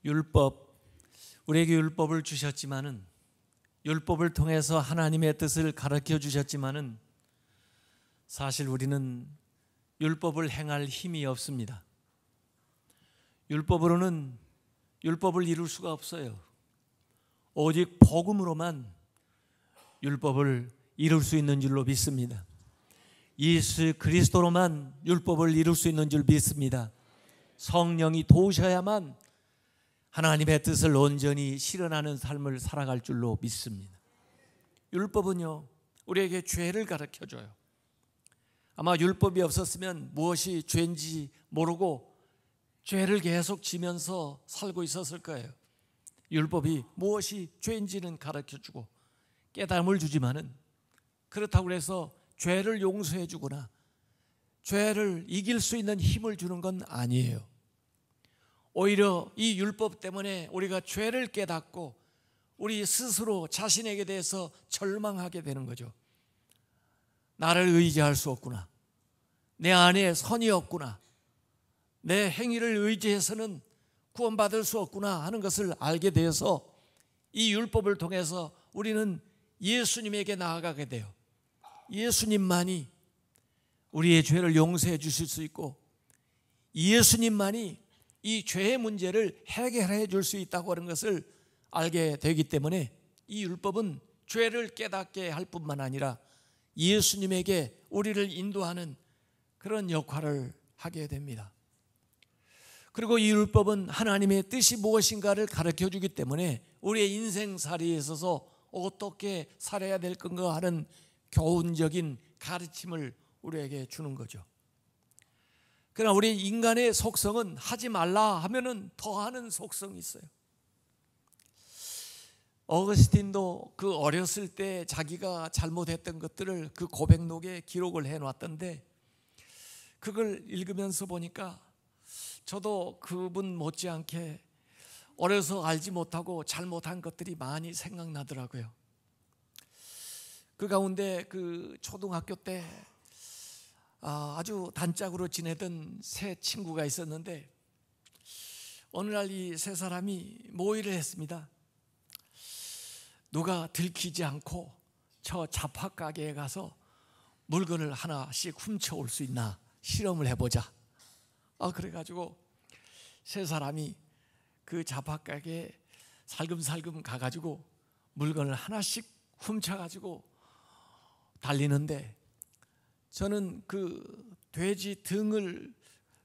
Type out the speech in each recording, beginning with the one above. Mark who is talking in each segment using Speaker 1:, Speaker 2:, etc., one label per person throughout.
Speaker 1: 율법, 우리에게 율법을 주셨지만은, 율법을 통해서 하나님의 뜻을 가르쳐 주셨지만은 사실 우리는 율법을 행할 힘이 없습니다. 율법으로는 율법을 이룰 수가 없어요. 오직 복음으로만 율법을 이룰 수 있는 줄로 믿습니다. 예수 그리스도로만 율법을 이룰 수 있는 줄 믿습니다. 성령이 도우셔야만 하나님의 뜻을 온전히 실현하는 삶을 살아갈 줄로 믿습니다. 율법은요, 우리에게 죄를 가르쳐줘요. 아마 율법이 없었으면 무엇이 죄인지 모르고 죄를 계속 지면서 살고 있었을 거예요. 율법이 무엇이 죄인지는 가르쳐주고 깨달음을 주지만은, 그렇다고 해서 죄를 용서해 주거나 죄를 이길 수 있는 힘을 주는 건 아니에요. 오히려 이 율법 때문에 우리가 죄를 깨닫고 우리 스스로 자신에게 대해서 절망하게 되는 거죠. 나를 의지할 수 없구나, 내 안에 선이 없구나, 내 행위를 의지해서는 구원받을 수 없구나 하는 것을 알게 되어서 이 율법을 통해서 우리는 예수님에게 나아가게 돼요. 예수님만이 우리의 죄를 용서해 주실 수 있고, 예수님만이 이 죄의 문제를 해결해 줄 수 있다고 하는 것을 알게 되기 때문에 이 율법은 죄를 깨닫게 할 뿐만 아니라 예수님에게 우리를 인도하는 그런 역할을 하게 됩니다. 그리고 이 율법은 하나님의 뜻이 무엇인가를 가르쳐 주기 때문에 우리의 인생살이에 있어서 어떻게 살아야 될 건가 하는 교훈적인 가르침을 우리에게 주는 거죠. 그러나 우리 인간의 속성은 하지 말라 하면은 더하는 속성이 있어요. 어거스틴도 그 어렸을 때 자기가 잘못했던 것들을 그 고백록에 기록을 해놨던데, 그걸 읽으면서 보니까 저도 그분 못지않게 어려서 알지 못하고 잘못한 것들이 많이 생각나더라고요. 그 가운데 그 초등학교 때 아주 단짝으로 지내던 세 친구가 있었는데, 어느 날 이 세 사람이 모의를 했습니다. 누가 들키지 않고 저 잡화가게에 가서 물건을 하나씩 훔쳐올 수 있나 실험을 해보자. 그래가지고 세 사람이 그 잡화가게에 살금살금 가가지고 물건을 하나씩 훔쳐가지고 달리는데, 저는 그 돼지 등을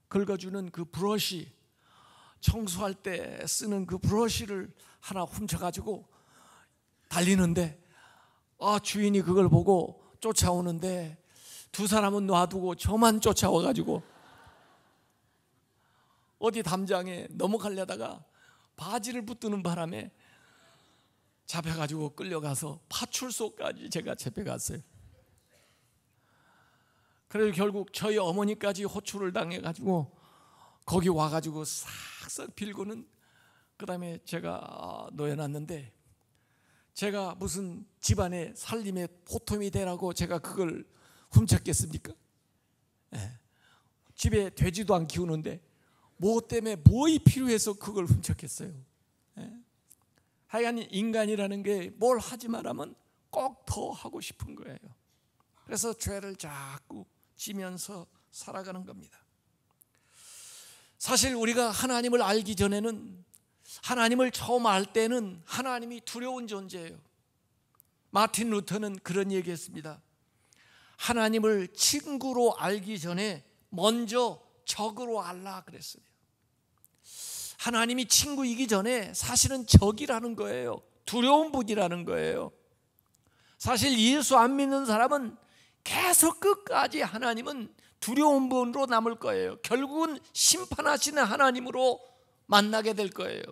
Speaker 1: 긁어주는 그 브러쉬, 청소할 때 쓰는 그 브러쉬를 하나 훔쳐가지고 달리는데, 주인이 그걸 보고 쫓아오는데 두 사람은 놔두고 저만 쫓아와가지고 어디 담장에 넘어가려다가 바지를 붙드는 바람에 잡혀가지고 끌려가서 파출소까지 제가 잡혀갔어요. 그래서 결국 저희 어머니까지 호출을 당해가지고 거기 와가지고 싹싹 빌고는 그 다음에 제가 놓여놨는데, 제가 무슨 집안의 살림의 보탬이 되라고 제가 그걸 훔쳤겠습니까? 집에 돼지도 안 키우는데 뭐 때문에 뭐이 필요해서 그걸 훔쳤겠어요? 하여간 인간이라는 게 뭘 하지 말라면 꼭 더 하고 싶은 거예요. 그래서 죄를 자꾸 지면서 살아가는 겁니다. 사실 우리가 하나님을 알기 전에는, 하나님을 처음 알 때는 하나님이 두려운 존재예요. 마틴 루터는 그런 얘기했습니다. 하나님을 친구로 알기 전에 먼저 적으로 알라 그랬어요. 하나님이 친구이기 전에 사실은 적이라는 거예요. 두려운 분이라는 거예요. 사실 예수 안 믿는 사람은 계속 끝까지 하나님은 두려운 분으로 남을 거예요. 결국은 심판하시는 하나님으로 만나게 될 거예요.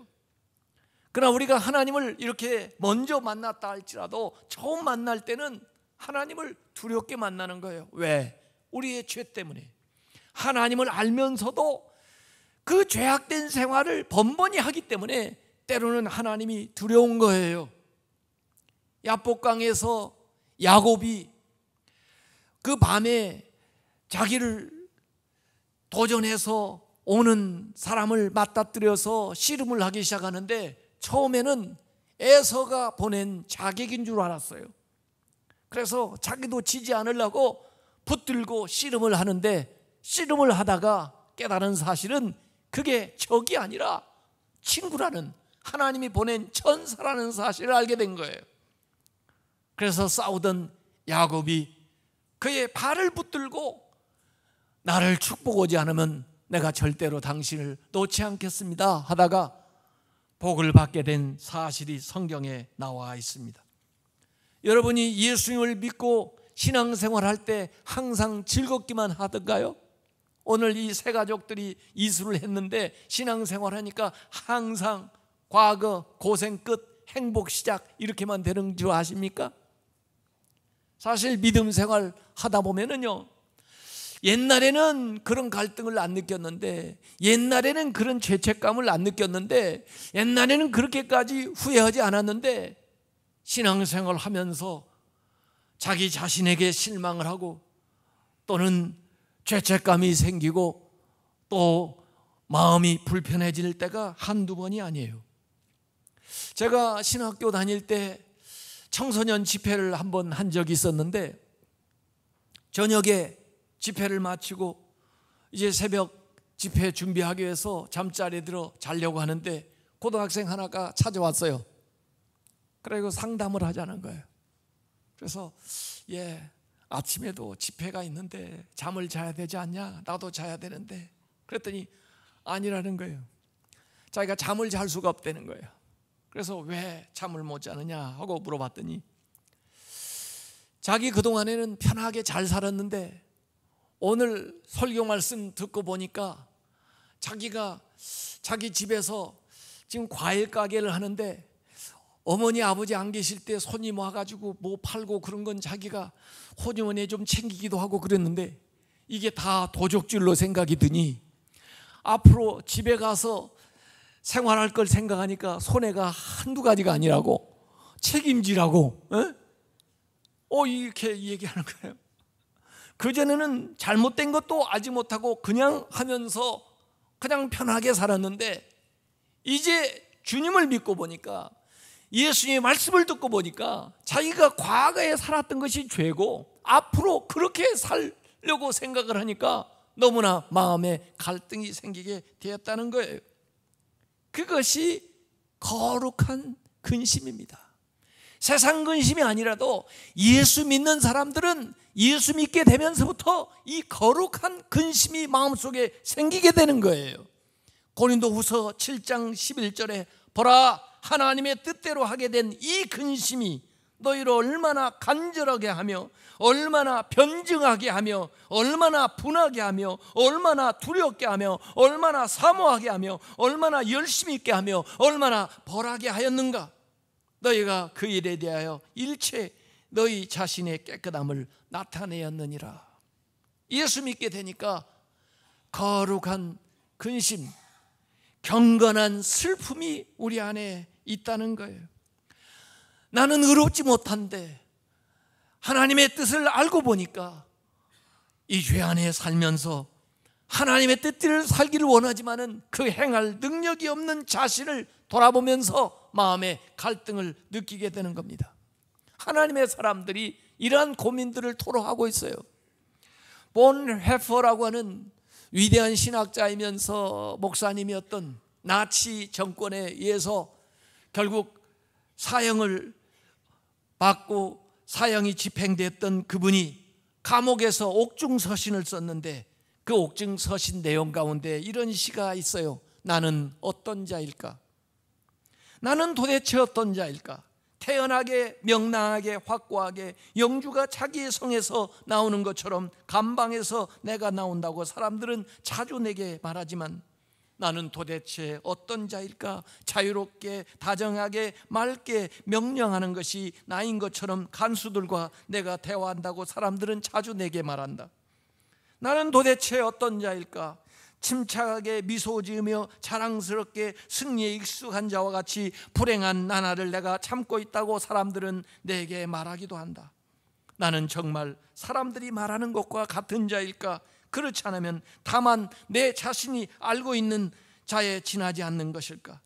Speaker 1: 그러나 우리가 하나님을 이렇게 먼저 만났다 할지라도 처음 만날 때는 하나님을 두렵게 만나는 거예요. 왜? 우리의 죄 때문에. 하나님을 알면서도 그 죄악된 생활을 번번이 하기 때문에 때로는 하나님이 두려운 거예요. 야복강에서 야곱이 그 밤에 자기를 도전해서 오는 사람을 맞닥뜨려서 씨름을 하기 시작하는데 처음에는 에서가 보낸 자객인 줄 알았어요. 그래서 자기도 지지 않으려고 붙들고 씨름을 하는데, 씨름을 하다가 깨달은 사실은 그게 적이 아니라 친구라는, 하나님이 보낸 천사라는 사실을 알게 된 거예요. 그래서 싸우던 야곱이 그의 발을 붙들고 나를 축복하지 않으면 내가 절대로 당신을 놓지 않겠습니다 하다가 복을 받게 된 사실이 성경에 나와 있습니다. 여러분이 예수님을 믿고 신앙생활할 때 항상 즐겁기만 하던가요? 오늘 이 세 가족들이 이수를 했는데 신앙생활하니까 항상 과거 고생 끝 행복 시작 이렇게만 되는 줄 아십니까? 사실 믿음 생활 하다 보면은요, 옛날에는 그런 갈등을 안 느꼈는데, 옛날에는 그런 죄책감을 안 느꼈는데, 옛날에는 그렇게까지 후회하지 않았는데, 신앙생활 하면서 자기 자신에게 실망을 하고 또는 죄책감이 생기고 또 마음이 불편해질 때가 한두 번이 아니에요. 제가 신학교 다닐 때 청소년 집회를 한번 한 적이 있었는데, 저녁에 집회를 마치고 이제 새벽 집회 준비하기 위해서 잠자리에 들어 자려고 하는데 고등학생 하나가 찾아왔어요. 그리고 상담을 하자는 거예요. 그래서 아침에도 집회가 있는데 잠을 자야 되지 않냐? 나도 자야 되는데. 그랬더니 아니라는 거예요. 자기가 잠을 잘 수가 없다는 거예요. 그래서 왜 잠을 못 자느냐 하고 물어봤더니 자기 그동안에는 편하게 잘 살았는데 오늘 설교 말씀 듣고 보니까 자기가 자기 집에서 지금 과일 가게를 하는데 어머니 아버지 안 계실 때 손님 와가지고 뭐 팔고 그런 건 자기가 호주머니에 좀 챙기기도 하고 그랬는데 이게 다 도적질로 생각이 드니 앞으로 집에 가서 생활할 걸 생각하니까 손해가 한두 가지가 아니라고 책임지라고 이렇게 얘기하는 거예요. 그전에는 잘못된 것도 알지 못하고 그냥 하면서 그냥 편하게 살았는데 이제 주님을 믿고 보니까 예수님의 말씀을 듣고 보니까 자기가 과거에 살았던 것이 죄고 앞으로 그렇게 살려고 생각을 하니까 너무나 마음에 갈등이 생기게 되었다는 거예요. 그것이 거룩한 근심입니다. 세상 근심이 아니라도 예수 믿는 사람들은 예수 믿게 되면서부터 이 거룩한 근심이 마음속에 생기게 되는 거예요. 고린도후서 7장 11절에 보라 하나님의 뜻대로 하게 된 이 근심이 너희를 얼마나 간절하게 하며 얼마나 변증하게 하며 얼마나 분하게 하며 얼마나 두렵게 하며 얼마나 사모하게 하며 얼마나 열심히 있게 하며 얼마나 벌하게 하였는가. 너희가 그 일에 대하여 일체 너희 자신의 깨끗함을 나타내었느니라. 예수 믿게 되니까 거룩한 근심, 경건한 슬픔이 우리 안에 있다는 거예요. 나는 의롭지 못한데 하나님의 뜻을 알고 보니까 이 죄 안에 살면서 하나님의 뜻대로 살기를 원하지만은 그 행할 능력이 없는 자신을 돌아보면서 마음의 갈등을 느끼게 되는 겁니다. 하나님의 사람들이 이러한 고민들을 토로하고 있어요. 본 헤퍼라고 하는 위대한 신학자이면서 목사님이었던 나치 정권에 의해서 결국 사형을 받고 사형이 집행됐던 그분이 감옥에서 옥중서신을 썼는데 그 옥중서신 내용 가운데 이런 시가 있어요. 나는 어떤 자일까? 나는 도대체 어떤 자일까? 태연하게 명랑하게 확고하게 영주가 자기의 성에서 나오는 것처럼 감방에서 내가 나온다고 사람들은 자주 내게 말하지만 나는 도대체 어떤 자일까? 자유롭게 다정하게 맑게 명령하는 것이 나인 것처럼 간수들과 내가 대화한다고 사람들은 자주 내게 말한다. 나는 도대체 어떤 자일까? 침착하게 미소 지으며 자랑스럽게 승리에 익숙한 자와 같이 불행한 나날을 내가 참고 있다고 사람들은 내게 말하기도 한다. 나는 정말 사람들이 말하는 것과 같은 자일까?
Speaker 2: 그렇지 않으면 다만 내 자신이 알고 있는 자에 지나지 않는 것일까?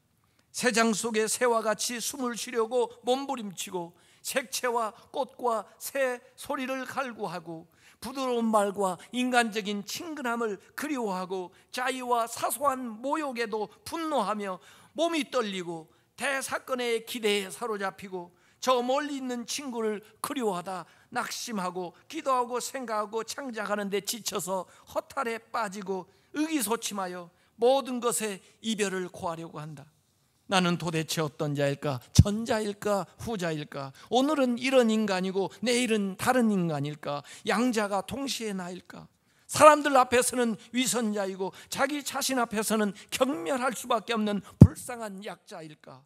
Speaker 2: 새장 속에 새와 같이 숨을 쉬려고 몸부림치고 색채와 꽃과 새 소리를 갈구하고 부드러운 말과 인간적인 친근함을 그리워하고 자유와 사소한 모욕에도 분노하며 몸이 떨리고 대사건의 기대에 사로잡히고 저 멀리 있는 친구를 그리워하다 낙심하고 기도하고 생각하고 창작하는 데 지쳐서 허탈에 빠지고 의기소침하여 모든 것에 이별을 고하려고 한다. 나는 도대체 어떤 자일까? 전자일까? 후자일까? 오늘은 이런 인간이고 내일은 다른 인간일까? 양자가 동시에 나일까? 사람들 앞에서는 위선자이고 자기 자신 앞에서는 경멸할 수밖에 없는 불쌍한 약자일까?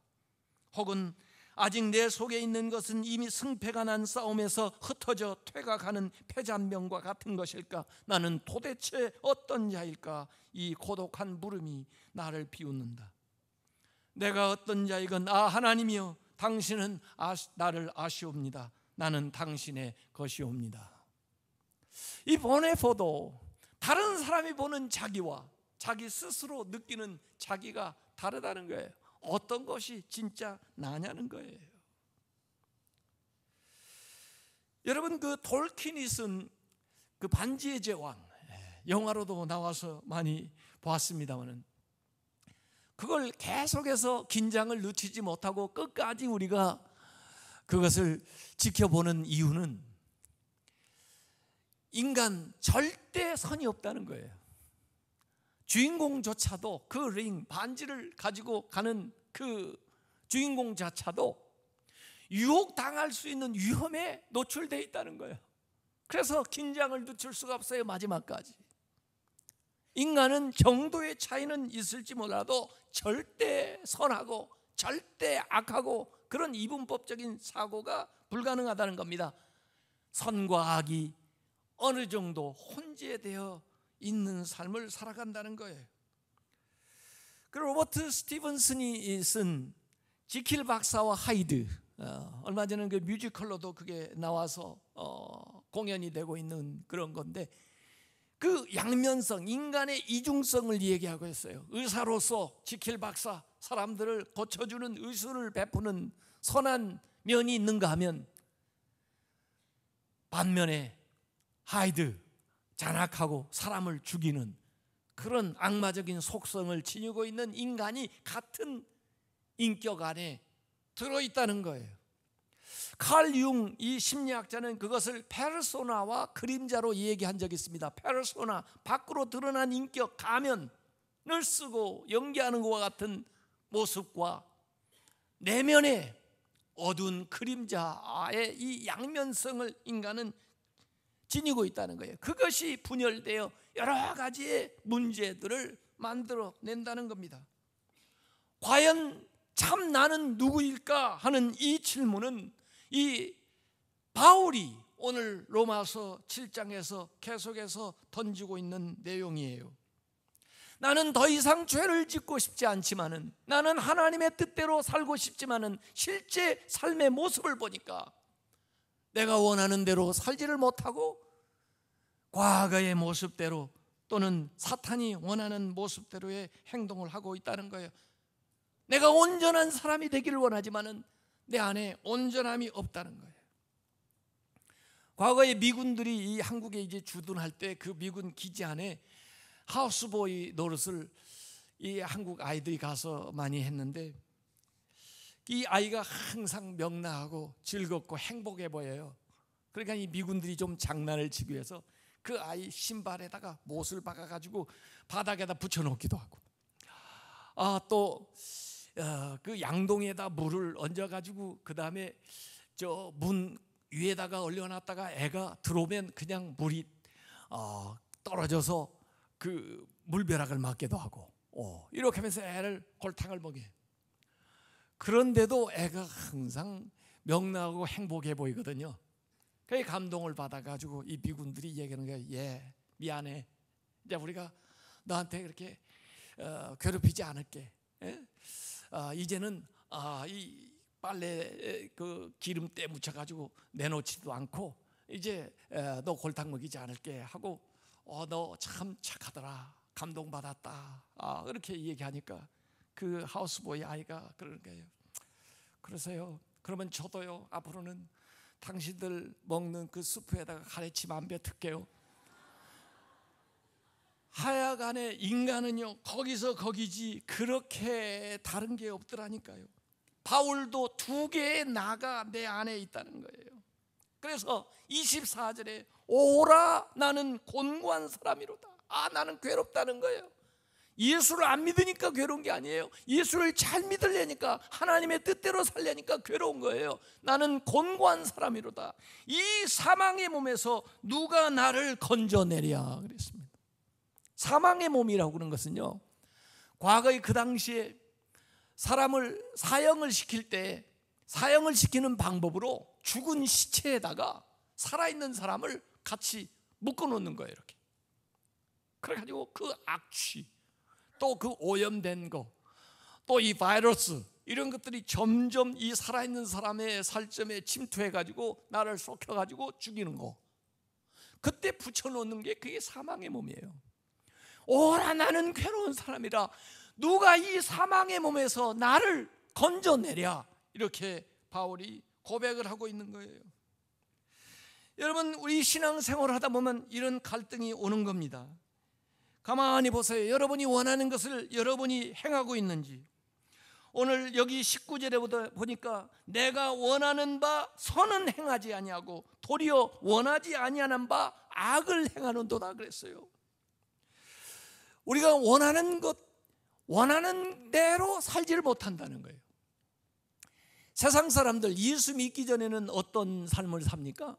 Speaker 2: 혹은 아직 내 속에 있는 것은 이미 승패가 난 싸움에서 흩어져 퇴각하는 패잔병과 같은 것일까? 나는 도대체 어떤 자일까? 이 고독한 물음이 나를 비웃는다. 내가 어떤 자이건 하나님이여, 당신은 나를 아시옵니다. 나는 당신의 것이옵니다. 이 보네포도 다른 사람이 보는 자기와 자기 스스로 느끼는 자기가 다르다는 거예요. 어떤 것이 진짜 나냐는 거예요. 여러분, 그 톨킨이 쓴 그 반지의 제왕, 영화로도 나와서 많이 보았습니다만은 그걸 계속해서 긴장을 늦추지 못하고 끝까지 우리가 그것을 지켜보는 이유는 인간 절대 선이 없다는 거예요. 주인공조차도 그 링, 반지를 가지고 가는 그 주인공조차도 유혹당할 수 있는 위험에 노출되어 있다는 거예요. 그래서 긴장을 늦출 수가 없어요. 마지막까지. 인간은 정도의 차이는 있을지 몰라도 절대 선하고 절대 악하고 그런 이분법적인 사고가 불가능하다는 겁니다. 선과 악이 어느 정도 혼재되어 있는 삶을 살아간다는 거예요. 그 로버트 스티븐슨이 쓴 지킬 박사와 하이드, 얼마 전에 그 뮤지컬로도 그게 나와서 공연이 되고 있는 그런 건데, 그 양면성, 인간의 이중성을 얘기하고 있어요. 의사로서 지킬 박사, 사람들을 고쳐주는 의술을 베푸는 선한 면이 있는가 하면, 반면에 하이드, 잔악하고 사람을 죽이는 그런 악마적인 속성을 지니고 있는 인간이 같은 인격 안에 들어있다는 거예요. 칼 융, 이 심리학자는 그것을 페르소나와 그림자로 얘기한 적이 있습니다. 페르소나, 밖으로 드러난 인격, 가면을 쓰고 연기하는 것과 같은 모습과 내면의 어두운 그림자의 이 양면성을 인간은 지니고 있다는 거예요. 그것이 분열되어 여러 가지의 문제들을 만들어낸다는 겁니다. 과연 참 나는 누구일까 하는 이 질문은 이 바울이 오늘 로마서 7장에서 계속해서 던지고 있는 내용이에요. 나는 더 이상 죄를 짓고 싶지 않지만은, 나는 하나님의 뜻대로 살고 싶지만은 실제 삶의 모습을 보니까 내가 원하는 대로 살지를 못하고 과거의 모습대로 또는 사탄이 원하는 모습대로의 행동을 하고 있다는 거예요. 내가 온전한 사람이 되기를 원하지만은 내 안에 온전함이 없다는 거예요. 과거에 미군들이 이 한국에 이제 주둔할 때 그 미군 기지 안에 하우스보이 노릇을 이 한국 아이들이 가서 많이 했는데, 이 아이가 항상 명랑하고 즐겁고 행복해 보여요. 그러니까 이 미군들이 좀 장난을 치기 위해서 그 아이 신발에다가 못을 박아가지고 바닥에다 붙여놓기도 하고, 또 그 양동이에다 물을 얹어가지고 그 다음에 저 문 위에다가 올려놨다가 애가 들어오면 그냥 물이 떨어져서 그 물벼락을 맞기도 하고, 이렇게 하면서 애를 골탕을 먹여요. 그런데도 애가 항상 명랑하고 행복해 보이거든요. 그 감동을 받아가지고 이 미군들이 얘기하는 거예요. 예, 미안해. 이제 우리가 너한테 그렇게 괴롭히지 않을게. 이제는 이 빨래 그 기름때 묻혀가지고 내놓지도 않고 이제 너 골탕 먹이지 않을게 하고 너 참 착하더라, 감동받았다, 그렇게 얘기하니까 그 하우스보이 아이가 그러는 거예요. 그러세요? 그러면 저도요, 앞으로는 당신들 먹는 그 수프에다가 가래침 안 뱉을게요. 하여간에 인간은요, 거기서 거기지 그렇게 다른 게 없더라니까요. 바울도 2개의 나가 내 안에 있다는 거예요. 그래서 24절에 오라 나는 곤고한 사람이로다. 나는 괴롭다는 거예요. 예수를 안 믿으니까 괴로운 게 아니에요. 예수를 잘 믿으려니까, 하나님의 뜻대로 살려니까 괴로운 거예요. 나는 곤고한 사람이로다. 이 사망의 몸에서 누가 나를 건져내랴 그랬습니다. 사망의 몸이라고 그러는 것은요, 과거에 그 당시에 사람을 사형을 시킬 때 사형을 시키는 방법으로 죽은 시체에다가 살아있는 사람을 같이 묶어놓는 거예요. 이렇게. 그래가지고 그 악취, 또 그 오염된 거, 또 이 바이러스, 이런 것들이 점점 이 살아있는 사람의 살점에 침투해가지고 나를 쏟혀가지고 죽이는 거, 그때 붙여놓는 게 그게 사망의 몸이에요. 오라 나는 괴로운 사람이라, 누가 이 사망의 몸에서 나를 건져내랴, 이렇게 바울이 고백을 하고 있는 거예요. 여러분, 우리 신앙생활을 하다 보면 이런 갈등이 오는 겁니다. 가만히 보세요. 여러분이 원하는 것을 여러분이 행하고 있는지. 오늘 여기 19절에 보니까 내가 원하는 바 선은 행하지 아니하고 도리어 원하지 아니하는 바 악을 행하는도다 그랬어요. 우리가 원하는 것, 원하는 대로 살지를 못한다는 거예요. 세상 사람들 예수 믿기 전에는 어떤 삶을 삽니까?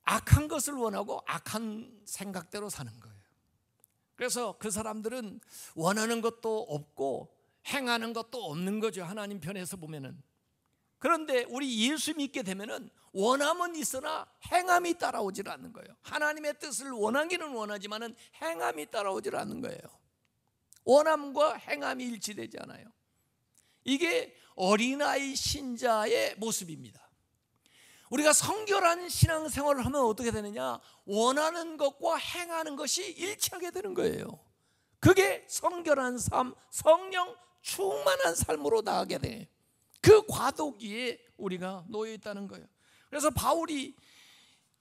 Speaker 2: 악한 것을 원하고 악한 생각대로 사는 거예요. 그래서 그 사람들은 원하는 것도 없고 행하는 것도 없는 거죠, 하나님 편에서 보면은. 그런데 우리 예수 믿게 되면은 원함은 있으나 행함이 따라오질 않는 거예요. 하나님의 뜻을 원하기는 원하지만은 행함이 따라오질 않는 거예요. 원함과 행함이 일치되지 않아요. 이게 어린아이 신자의 모습입니다. 우리가 성결한 신앙생활을 하면 어떻게 되느냐? 원하는 것과 행하는 것이 일치하게 되는 거예요. 그게 성결한 삶, 성령 충만한 삶으로 나아가게 돼. 그 과도기에 우리가 놓여 있다는 거예요. 그래서 바울이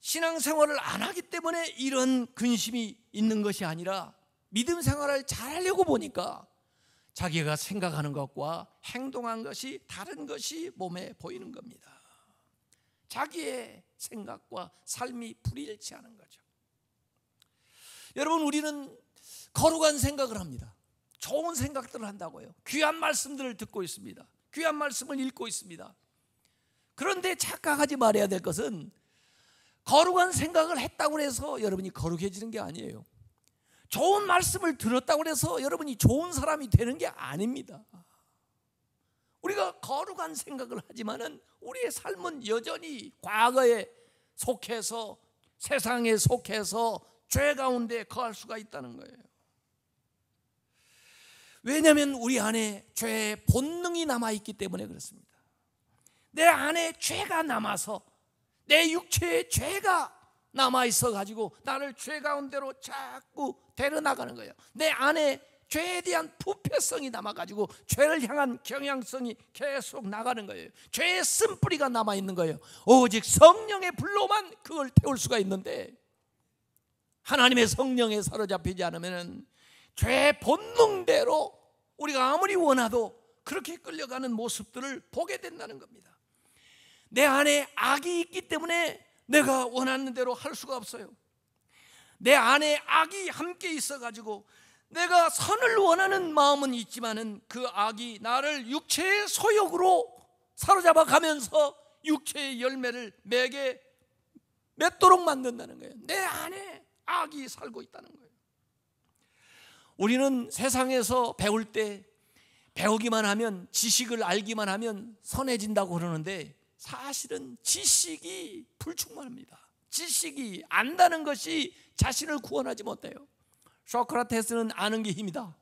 Speaker 2: 신앙생활을 안 하기 때문에 이런 근심이 있는 것이 아니라 믿음 생활을 잘하려고 보니까 자기가 생각하는 것과 행동한 것이 다른 것이 몸에 보이는 겁니다. 자기의 생각과 삶이 불일치하는 거죠. 여러분, 우리는 거룩한 생각을 합니다. 좋은 생각들을 한다고요. 귀한 말씀들을 듣고 있습니다. 귀한 말씀을 읽고 있습니다. 그런데 착각하지 말아야 될 것은 거룩한 생각을 했다고 해서 여러분이 거룩해지는 게 아니에요. 좋은 말씀을 들었다고 해서 여러분이 좋은 사람이 되는 게 아닙니다. 우리가 거룩한 생각을 하지만은 우리의 삶은 여전히 과거에 속해서, 세상에 속해서 죄 가운데 거할 수가 있다는 거예요. 왜냐하면 우리 안에 죄의 본능이 남아있기 때문에 그렇습니다. 내 안에 죄가 남아서, 내 육체에 죄가 남아있어 가지고 나를 죄 가운데로 자꾸 데려나가는 거예요. 내 안에 죄에 대한 부패성이 남아가지고 죄를 향한 경향성이 계속 나가는 거예요. 죄의 쓴뿌리가 남아있는 거예요. 오직 성령의 불로만 그걸 태울 수가 있는데, 하나님의 성령에 사로잡히지 않으면 죄의 본능대로 우리가 아무리 원하도 그렇게 끌려가는 모습들을 보게 된다는 겁니다. 내 안에 악이 있기 때문에 내가 원하는 대로 할 수가 없어요. 내 안에 악이 함께 있어가지고 내가 선을 원하는 마음은 있지만은 그 악이 나를 육체의 소욕으로 사로잡아 가면서 육체의 열매를 맺도록 만든다는 거예요. 내 안에 악이 살고 있다는 거예요. 우리는 세상에서 배울 때 배우기만 하면, 지식을 알기만 하면 선해진다고 그러는데 사실은 지식이 불충만합니다. 지식이 안다는 것이 자신을 구원하지 못해요. 소크라테스는 아는 게 힘이다.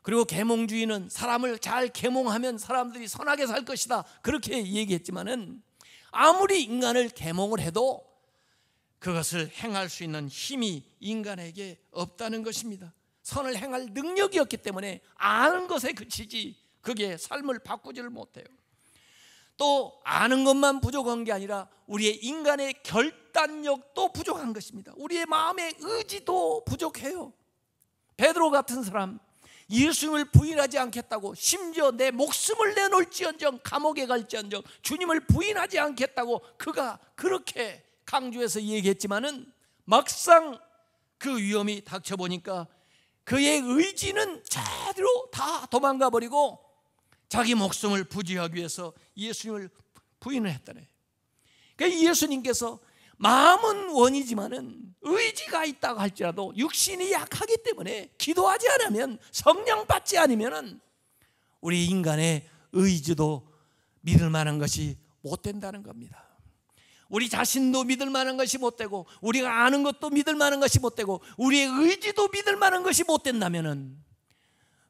Speaker 2: 그리고 계몽주의는 사람을 잘 계몽하면 사람들이 선하게 살 것이다, 그렇게 얘기했지만은 아무리 인간을 계몽을 해도 그것을 행할 수 있는 힘이 인간에게 없다는 것입니다. 선을 행할 능력이 없기 때문에 아는 것에 그치지 그게 삶을 바꾸지를 못해요. 또 아는 것만 부족한 게 아니라 우리의 인간의 결단력도 부족한 것입니다. 우리의 마음의 의지도 부족해요. 베드로 같은 사람, 예수님을 부인하지 않겠다고, 심지어 내 목숨을 내놓을지언정 감옥에 갈지언정 주님을 부인하지 않겠다고 그가 그렇게 강조해서 얘기했지만은 막상 그 위험이 닥쳐보니까 그의 의지는 제대로 다 도망가 버리고 자기 목숨을 부지하기 위해서 예수님을 부인을 했다네. 그러니까 예수님께서 마음은 원이지만은 의지가 있다고 할지라도 육신이 약하기 때문에 기도하지 않으면, 성령 받지 않으면은 우리 인간의 의지도 믿을 만한 것이 못 된다는 겁니다. 우리 자신도 믿을 만한 것이 못 되고, 우리가 아는 것도 믿을 만한 것이 못 되고, 우리의 의지도 믿을 만한 것이 못 된다면은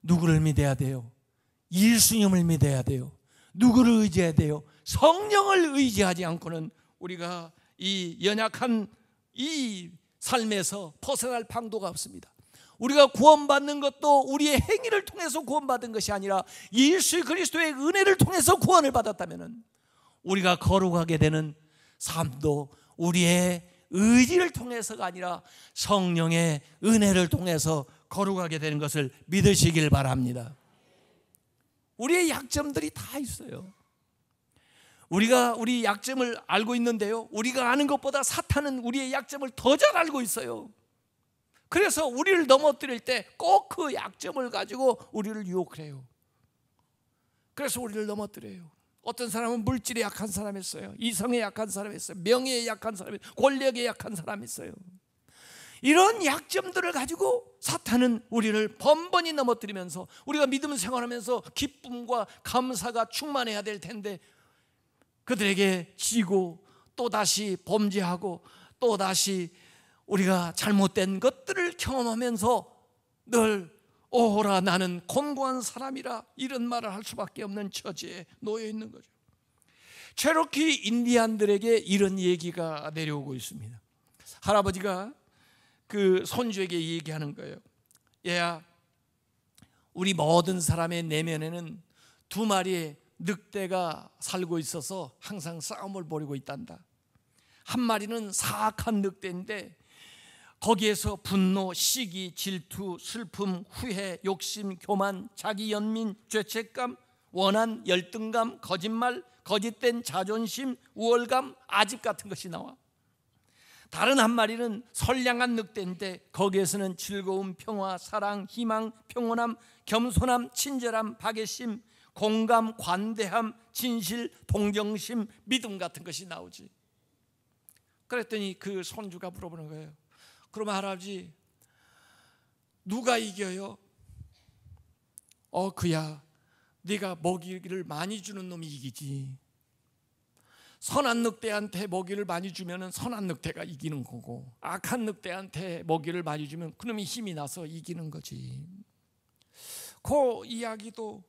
Speaker 2: 누구를 믿어야 돼요? 예수님을 믿어야 돼요. 누구를 의지해야 돼요? 성령을 의지하지 않고는 우리가 이 연약한 이 삶에서 벗어날 방도가 없습니다. 우리가 구원받는 것도 우리의 행위를 통해서 구원받은 것이 아니라 예수 그리스도의 은혜를 통해서 구원을 받았다면 우리가 거룩하게 되는 삶도 우리의 의지를 통해서가 아니라 성령의 은혜를 통해서 거룩하게 되는 것을 믿으시길 바랍니다. 우리의 약점들이 다 있어요. 우리가 우리 약점을 알고 있는데요, 우리가 아는 것보다 사탄은 우리의 약점을 더 잘 알고 있어요. 그래서 우리를 넘어뜨릴 때 꼭 그 약점을 가지고 우리를 유혹해요. 그래서 우리를 넘어뜨려요. 어떤 사람은 물질에 약한 사람이 있어요. 이성에 약한 사람이 있어요. 명예에 약한 사람이 있어요. 권력에 약한 사람이 있어요. 이런 약점들을 가지고 사탄은 우리를 번번이 넘어뜨리면서 우리가 믿음 생활하면서 기쁨과 감사가 충만해야 될 텐데 그들에게 지고 또다시 범죄하고 또다시 우리가 잘못된 것들을 경험하면서 늘 오호라 나는 곤고한 사람이라 이런 말을 할 수밖에 없는 처지에 놓여 있는 거죠. 체로키 인디안들에게 이런 얘기가 내려오고 있습니다. 할아버지가 그 손주에게 얘기하는 거예요. 얘야, 우리 모든 사람의 내면에는 두 마리의 늑대가 살고 있어서 항상 싸움을 벌이고 있단다. 한 마리는 사악한 늑대인데 거기에서 분노, 시기, 질투, 슬픔, 후회, 욕심, 교만, 자기 연민, 죄책감, 원한, 열등감, 거짓말, 거짓된 자존심, 우월감, 아집 같은 것이 나와. 다른 한 마리는 선량한 늑대인데 거기에서는 즐거움, 평화, 사랑, 희망, 평온함, 겸손함, 친절함, 박애심, 공감, 관대함, 진실, 동정심, 믿음 같은 것이 나오지. 그랬더니 그 손주가 물어보는 거예요. 그러면 할아버지 누가 이겨요? 그야 네가 먹이를 많이 주는 놈이 이기지. 선한 늑대한테 먹이를 많이 주면 선한 늑대가 이기는 거고, 악한 늑대한테 먹이를 많이 주면 그놈이 힘이 나서 이기는 거지. 그 이야기도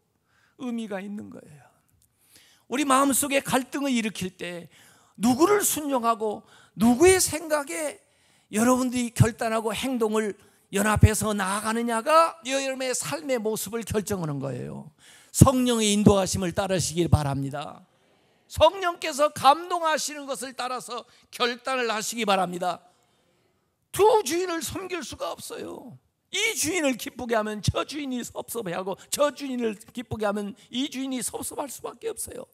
Speaker 2: 의미가 있는 거예요. 우리 마음속에 갈등을 일으킬 때 누구를 순종하고 누구의 생각에 여러분들이 결단하고 행동을 연합해서 나아가느냐가 여러분의 삶의 모습을 결정하는 거예요. 성령의 인도하심을 따르시길 바랍니다. 성령께서 감동하시는 것을 따라서 결단을 하시기 바랍니다. 두 주인을 섬길 수가 없어요. 이 주인을 기쁘게 하면 저 주인이 섭섭해하고 저 주인을 기쁘게 하면 이 주인이 섭섭할 수밖에 없어요.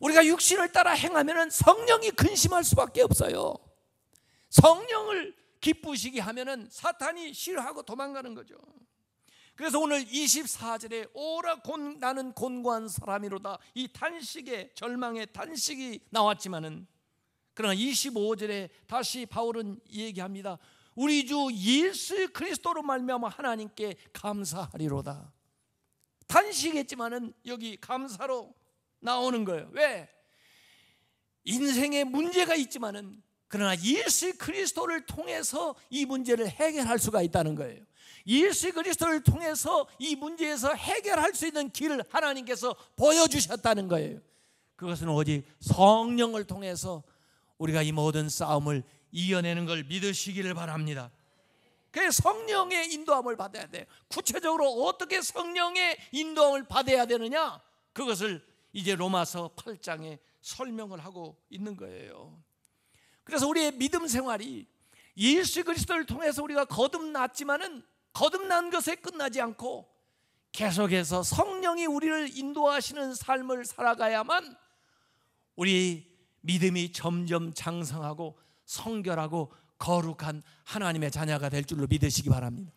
Speaker 2: 우리가 육신을 따라 행하면 성령이 근심할 수밖에 없어요. 성령을 기쁘시게 하면 사탄이 싫어하고 도망가는 거죠. 그래서 오늘 24절에 오라 나는 곤고한 사람이로다, 이 탄식의 절망의 탄식이 나왔지만은, 그러나 25절에 다시 바울은 얘기합니다. 우리 주 예수 그리스도로 말미암아 하나님께 감사하리로다. 탄식했지만은 여기 감사로 나오는 거예요. 왜? 인생에 문제가 있지만은 그러나 예수 그리스도를 통해서 이 문제를 해결할 수가 있다는 거예요. 예수 그리스도를 통해서 이 문제에서 해결할 수 있는 길을 하나님께서 보여주셨다는 거예요. 그것은 오직 성령을 통해서 우리가 이 모든 싸움을 이겨내는 걸 믿으시기를 바랍니다. 그 성령의 인도함을 받아야 돼요. 구체적으로 어떻게 성령의 인도함을 받아야 되느냐, 그것을 이제 로마서 8장에 설명을 하고 있는 거예요. 그래서 우리의 믿음 생활이 예수 그리스도를 통해서 우리가 거듭났지만은 거듭난 것에 끝나지 않고 계속해서 성령이 우리를 인도하시는 삶을 살아가야만 우리 믿음이 점점 장성하고 성결하고 거룩한 하나님의 자녀가 될 줄로 믿으시기 바랍니다.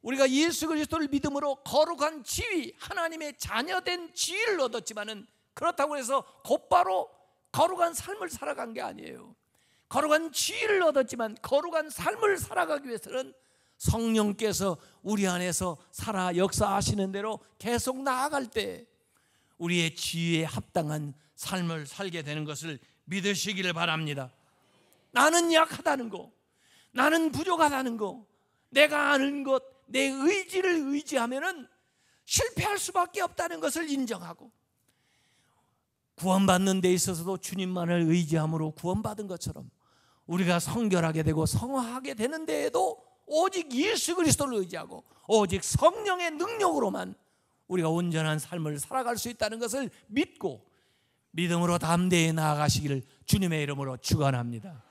Speaker 2: 우리가 예수 그리스도를 믿음으로 거룩한 지위, 하나님의 자녀된 지위를 얻었지만은 그렇다고 해서 곧바로 거룩한 삶을 살아간 게 아니에요. 거룩한 지위를 얻었지만 거룩한 삶을 살아가기 위해서는 성령께서 우리 안에서 살아 역사하시는 대로 계속 나아갈 때 우리의 지위에 합당한 삶을 살게 되는 것을 믿으시기를 바랍니다. 나는 약하다는 거, 나는 부족하다는 거, 내가 아는 것, 내 의지를 의지하면은 실패할 수밖에 없다는 것을 인정하고, 구원받는 데 있어서도 주님만을 의지함으로 구원받은 것처럼 우리가 성결하게 되고 성화하게 되는 데에도 오직 예수 그리스도를 의지하고 오직 성령의 능력으로만 우리가 온전한 삶을 살아갈 수 있다는 것을 믿고 믿음으로 담대히 나아가시기를 주님의 이름으로 축원합니다.